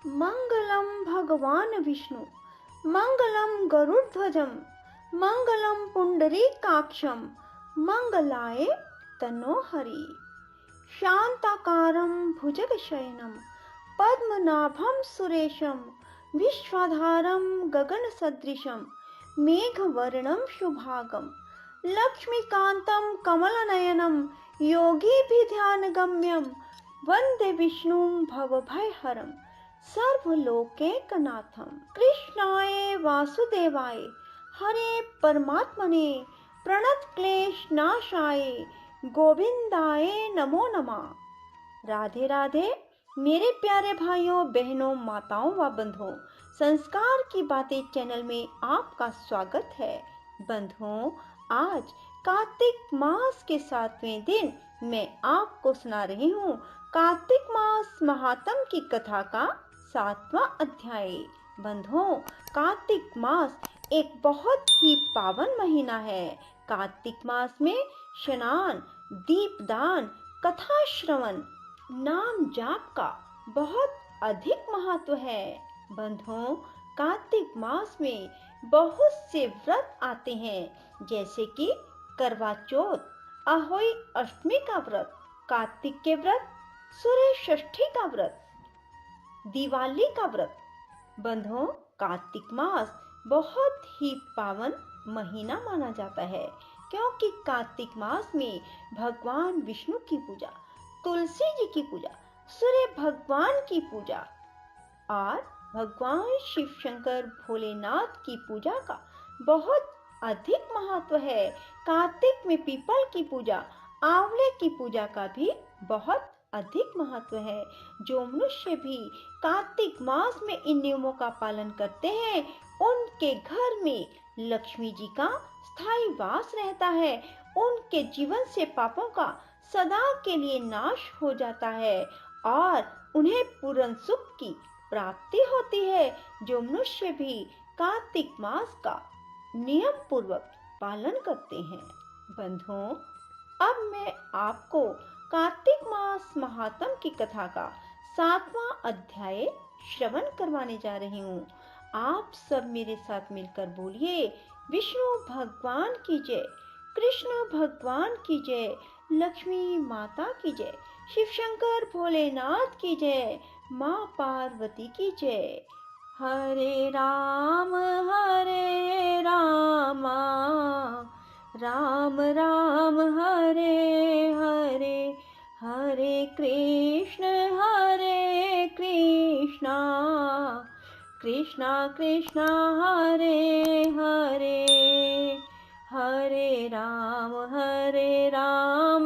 मंगलम भगवान विष्णु, मंगलम गरुड़ध्वजम, मंगलम पुंडरीकाक्षम, मंगलाय तनोहरि। शांताकारं भुजगशयनं पद्मनाभं सुरेशं, विश्वाधारं गगनसदृशं, मेघवर्णं शुभांगं, लक्ष्मीकान्तं कमलनयनं, योगिभिर्ध्यानगम्यं, वन्दे विष्णुं भवभयहरं सर्वलोकैकनाथं। कृष्णाय वासुदेवाय हरे परमात्मने प्रणतक्लेशनाशाय गोविंदाय नमो नमः। राधे राधे मेरे प्यारे भाइयों बहनों माताओं व बंधुओं, संस्कार की बातें चैनल में आपका स्वागत है। बंधुओं, आज कार्तिक मास के 7वें दिन मैं आपको सुना रही हूँ कार्तिक मास महात्म की कथा का 7वां अध्याय। बंधुओं, कार्तिक मास एक बहुत ही पावन महीना है। कार्तिक मास में स्नान, दीपदान, कथा श्रवण, नाम जाप का बहुत अधिक महत्व है। बंधुओं, कार्तिक मास में बहुत से व्रत आते हैं, जैसे कि करवा चौथ, अहोई अष्टमी का व्रत, कार्तिक के व्रत, सूर्य षष्ठी का व्रत, दिवाली का व्रत। बंधुओं, कार्तिक मास बहुत ही पावन महीना माना जाता है, क्योंकि कार्तिक मास में भगवान विष्णु की पूजा, तुलसी जी की पूजा, सूर्य भगवान की पूजा और भगवान शिव शंकर भोलेनाथ की पूजा का बहुत अधिक महत्व है। कार्तिक में पीपल की पूजा, आंवले की पूजा का भी बहुत अधिक महत्व है। जो मनुष्य भी कार्तिक मास में इन नियमों का पालन करते हैं, उनके घर में लक्ष्मी जी का स्थायी वास रहता है। उनके जीवन से पापों का सदा के लिए नाश हो जाता है और उन्हें पूर्ण सुख की प्राप्ति होती है। जो मनुष्य भी कार्तिक मास का नियम पूर्वक पालन करते हैं। बंधुओं, अब मैं आपको कार्तिक मास महात्म की कथा का 7वां अध्याय श्रवण करवाने जा रही हूँ। आप सब मेरे साथ मिलकर बोलिए, विष्णु भगवान की जय, कृष्ण भगवान की जय, लक्ष्मी माता की जय, शिव शंकर भोलेनाथ की जय, माँ पार्वती की जय। हरे राम राम राम हरे हरे, हरे कृष्ण कृष्ण कृष्ण हरे हरे, हरे राम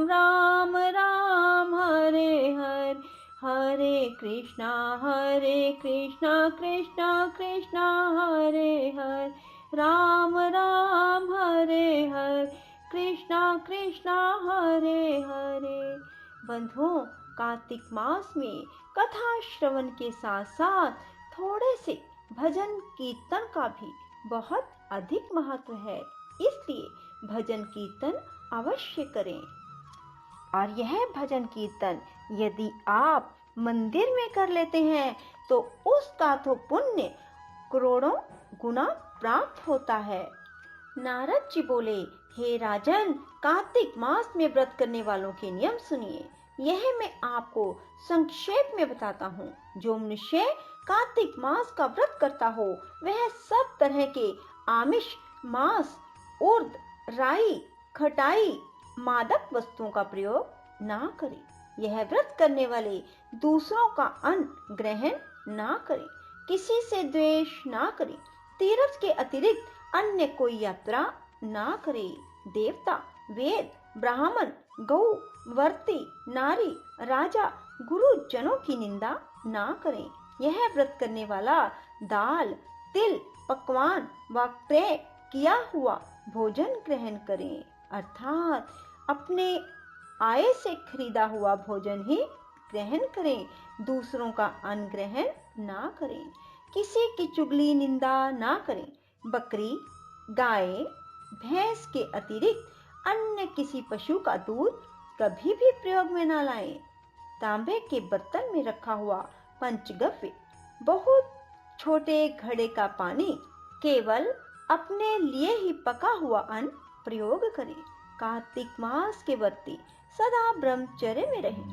राम राम हरे हरे, हरे कृष्ण कृष्ण कृष्ण हरे हरे, राम राम हरे हरे, कृष्ण कृष्ण हरे हरे। बंधुओं, कार्तिक मास में कथा श्रवण के साथ साथ थोड़े से भजन कीर्तन का भी बहुत अधिक महत्व है, इसलिए भजन कीर्तन अवश्य करें। और यह भजन कीर्तन यदि आप मंदिर में कर लेते हैं तो उसका तो पुण्य करोड़ों गुना प्राप्त होता है। नारद जी बोले, हे राजन, कार्तिक मास में व्रत करने वालों के नियम सुनिए। यह मैं आपको संक्षेप में बताता हूँ। जो मनुष्य कार्तिक मास का व्रत करता हो, वह सब तरह के आमिष, मांस, उर्द, राई, खटाई, मादक वस्तुओं का प्रयोग ना करे। यह व्रत करने वाले दूसरों का अन्न ग्रहण ना करे, किसी से द्वेष ना करे, तीर्थ के अतिरिक्त अन्य कोई यात्रा ना करे, देवता, वेद, ब्राह्मण, गौ, वर्ती, नारी, राजा, गुरुजनों की निंदा ना करें। यह व्रत करने वाला दाल, तिल, पकवान व क्रय किया हुआ भोजन ग्रहण करें, अर्थात अपने आय से खरीदा हुआ भोजन ही ग्रहण करें, दूसरों का अन्न ग्रहण ना करें, किसी की चुगली निंदा ना करें, बकरी, गाय, भैंस के अतिरिक्त अन्य किसी पशु का दूध कभी भी प्रयोग में ना लाएं, तांबे के बर्तन में रखा हुआ पंचगव्य बहुत छोटे घड़े का पानी केवल अपने लिए ही पका हुआ अन्न प्रयोग करें। कार्तिक मास के व्रती सदा ब्रह्मचर्य में रहें,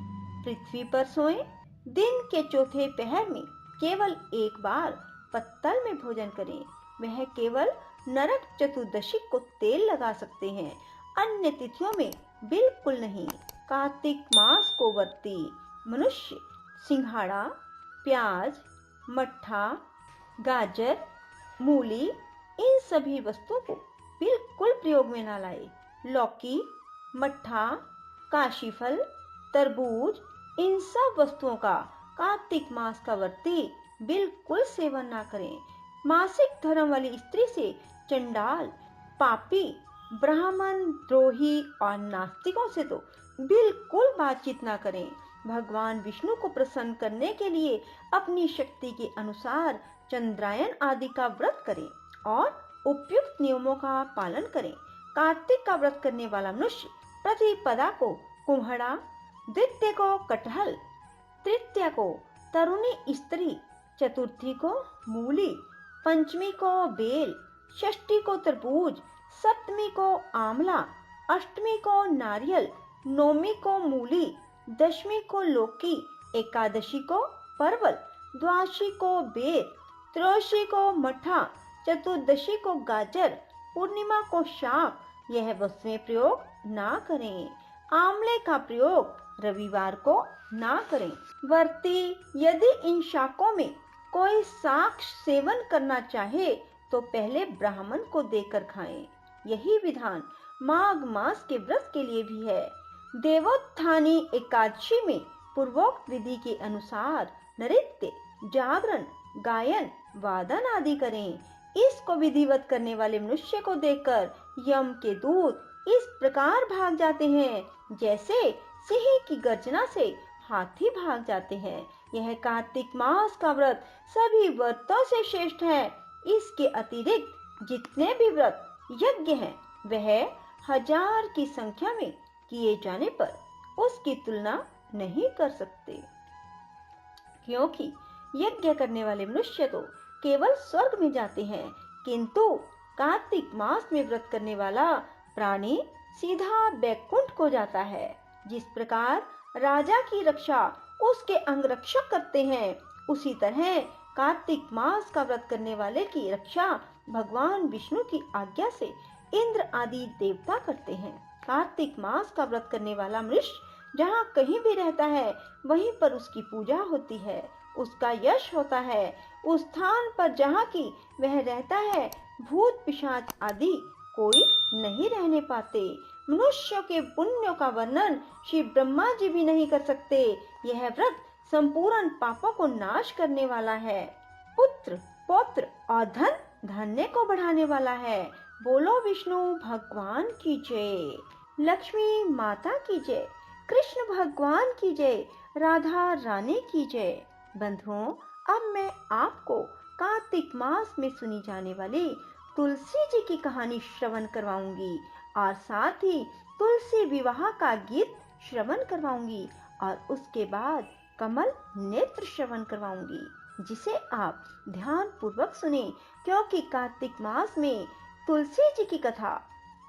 पृथ्वी पर सोएं, दिन के चौथे पहर में केवल एक बार पत्तल में भोजन करें। वह केवल नरक चतुर्दशी को तेल लगा सकते हैं, अन्य तिथियों में बिल्कुल नहीं। कार्तिक मास को व्रती मनुष्य सिंघाड़ा, प्याज, मट्ठा, गाजर, मूली इन सभी वस्तुओं को बिल्कुल प्रयोग में न लाए। लौकी, मट्ठा, काशीफल, तरबूज इन सब वस्तुओं का कार्तिक मास का व्रती बिल्कुल सेवन ना करें। मासिक धर्म वाली स्त्री से चंडाल, पापी, ब्राह्मण, द्रोही और नास्तिकों से तो बिल्कुल बातचीत ना करें। भगवान विष्णु को प्रसन्न करने के लिए अपनी शक्ति के अनुसार चंद्रायन आदि का व्रत करें और उपयुक्त नियमों का पालन करें। कार्तिक का व्रत करने वाला मनुष्य प्रतिपदा को कुम्हड़ा, द्वितीय को कटहल, तृतीया को तरुणी स्त्री, चतुर्थी को मूली, पंचमी को बेल, षष्ठी को तरबूज, सप्तमी को आंवला, अष्टमी को नारियल, नौमी को मूली, दशमी को लौकी, एकादशी को परवल, द्वादशी को बेर, त्रयोदशी को मठा, चतुर्दशी को गाजर, पूर्णिमा को शाक यह वस्तुएं प्रयोग ना करें। आंवले का प्रयोग रविवार को ना करें। व्रती यदि इन शाकों में कोई शाक सेवन करना चाहे तो पहले ब्राह्मण को देकर खाएं। यही विधान माघ मास के व्रत के लिए भी है। देवोत्थानी एकादशी में पूर्वोक्त विधि के अनुसार नृत्य, जागरण, गायन, वादन आदि करें। इसको विधिवत करने वाले मनुष्य को देखकर यम के दूत इस प्रकार भाग जाते हैं जैसे सिंह की गर्जना से हाथी भाग जाते हैं। यह कार्तिक मास का व्रत सभी व्रतों से श्रेष्ठ है। इसके अतिरिक्त जितने भी व्रत यज्ञ हैं वह 1000 की संख्या में किए जाने पर उसकी तुलना नहीं कर सकते, क्योंकि यज्ञ करने वाले मनुष्य तो केवल स्वर्ग में जाते हैं, किंतु कार्तिक मास में व्रत करने वाला प्राणी सीधा बैकुंठ को जाता है। जिस प्रकार राजा की रक्षा उसके अंगरक्षक करते हैं, उसी तरह कार्तिक मास का व्रत करने वाले की रक्षा भगवान विष्णु की आज्ञा से इंद्र आदि देवता करते हैं। कार्तिक मास का व्रत करने वाला मनुष्य जहाँ कहीं भी रहता है वहीं पर उसकी पूजा होती है, उसका यश होता है। उस स्थान पर जहाँ की वह रहता है भूत पिशाच आदि कोई नहीं रहने पाते। मनुष्यों के पुण्यों का वर्णन श्री ब्रह्मा जी भी नहीं कर सकते। यह व्रत संपूर्ण पापों को नाश करने वाला है, पुत्र, पौत्र और धन धन्य को बढ़ाने वाला है। बोलो विष्णु भगवान की जय, लक्ष्मी माता की जय, कृष्ण भगवान की जय, राधा रानी की जय। बंधुओं, अब मैं आपको कार्तिक मास में सुनी जाने वाली तुलसी जी की कहानी श्रवण करवाऊंगी और साथ ही तुलसी विवाह का गीत श्रवण करवाऊंगी और उसके बाद कमल नेत्र श्रवण करवाऊंगी, जिसे आप ध्यान पूर्वक सुने, क्योंकि कार्तिक मास में तुलसी जी की कथा,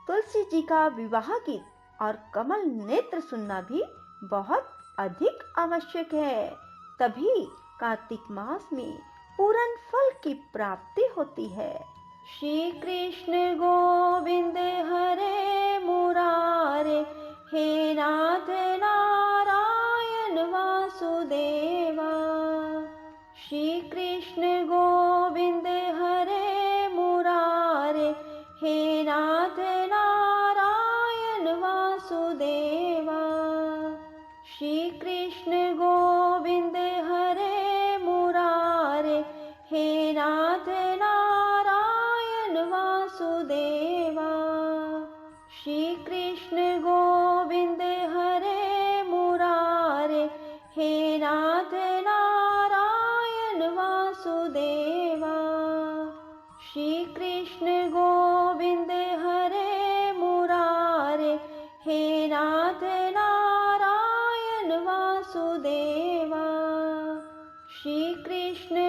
तुलसी जी का विवाह गीत और कमल नेत्र सुनना भी बहुत अधिक आवश्यक है। तभी कार्तिक मास में पूर्ण फल की प्राप्ति होती है। श्री कृष्ण गोविंद हरे मुरारे, हे नाथ नारायण वासुदेवा। श्री कृष्ण गोविंद हरे मुरारे, हे नाथ नारायण वासुदेवा। श्री कृष्ण गोविंद हरे मुरारे, हे नाथ नारायण वासुदेवा। श्री कृष्ण गोविंद हरे मुरारे, हे नाथ नारायण वासुदेवा। श्री कृष्ण गोविंद हरे मुरारे, हे नाथ नारायण वासुदेवा। श्री कृष्ण